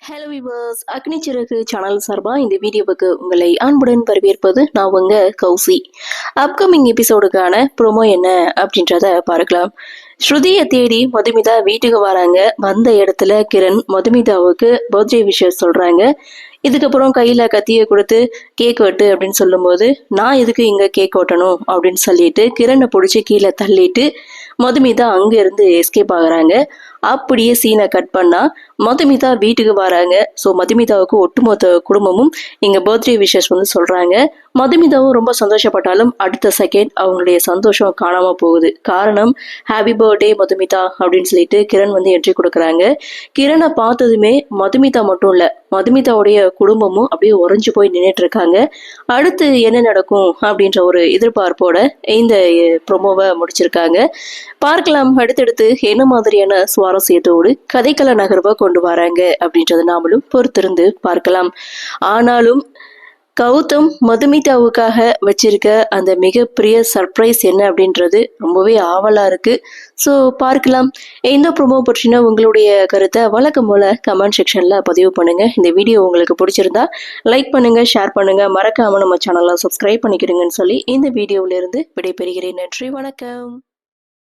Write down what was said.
Hello viewers, அக்னி சிறகு channel சார்பா இந்த வீடியோவுக்கு உங்களை அன்புடன் வரவேற்பது நான் உங்க கௌசி. அப்கமிங் எபிசோடுக்கான ப்ரோமோ என்ன அப்படின்றத பார்க்கலாம். ஸ்ருதியை தேடி மதுமிதா வீட்டுக்கு வராங்க. வந்த இடத்துல கிரண் மதுமிதாவுக்கு பர்த்டே விஷயம் சொல்றாங்க. இதுக்கப்புறம் கையில கத்தியை கொடுத்து கேக் வெட்டு அப்படின்னு சொல்லும்போது, நான் எதுக்கு இங்க கேக் வெட்டணும் அப்படின்னு சொல்லிட்டு கிரணை பிடிச்சி கீழே தள்ளிட்டு மதுமிதா அங்க இருந்து எஸ்கேப் ஆகுறாங்க. அப்படியே சீனை கட் பண்ணா மதுமிதா வீட்டுக்கு வராங்க. ஸோ மதுமிதாவுக்கு ஒட்டுமொத்த குடும்பமும் இங்க பர்த்டே விஷஸ் சொல்றாங்க. மதுமிதாவும் ரொம்ப சந்தோஷப்பட்டாலும் அடுத்த செகண்ட் அவங்களுடைய சந்தோஷம் காணாம போகுது. காரணம், ஹாப்பி பர்த்டே மதுமிதா அப்படின்னு சொல்லிட்டு கிரண் என்ட்ரி கொடுக்குறாங்க. கிரணை பார்த்ததுமே மதுமிதா மட்டும் இல்ல, மதுமிதாவுடைய குடும்பமும் அப்படியே உறைஞ்சு போய் நின்றுட்டு இருக்காங்க. அடுத்து என்ன நடக்கும் அப்படின்ற ஒரு எதிர்பார்ப்போட இந்த ப்ரொமோவை முடிச்சிருக்காங்க. பார்க்கலாம் அடுத்தடுத்து என்ன மாதிரியான சுவாரஸ்யத்தோடு கதைக்கள நகர்வை கொண்டு வராங்க அப்படின்றத நாமளும் பொறுத்திருந்து பார்க்கலாம். ஆனாலும் கௌதம் மதுமிதாவுக்காக வச்சிருக்க அந்த மிகப்பெரிய சர்ப்ரைஸ் என்ன அப்படின்றது ரொம்பவே ஆவலா இருக்கு. ஸோ பார்க்கலாம். இந்த ப்ரோமோ பற்றின உங்களுடைய கருத்தை வழக்கம் போல கமெண்ட் செக்ஷன்ல பதிவு பண்ணுங்க. இந்த வீடியோ உங்களுக்கு பிடிச்சிருந்தா லைக் பண்ணுங்க, ஷேர் பண்ணுங்க, மறக்காம நம்ம சேனலை சப்ஸ்கிரைப் பண்ணிக்கிறீங்கன்னு சொல்லி இந்த வீடியோவிலிருந்து விடைபெறுகிறேன். நன்றி, வணக்கம்.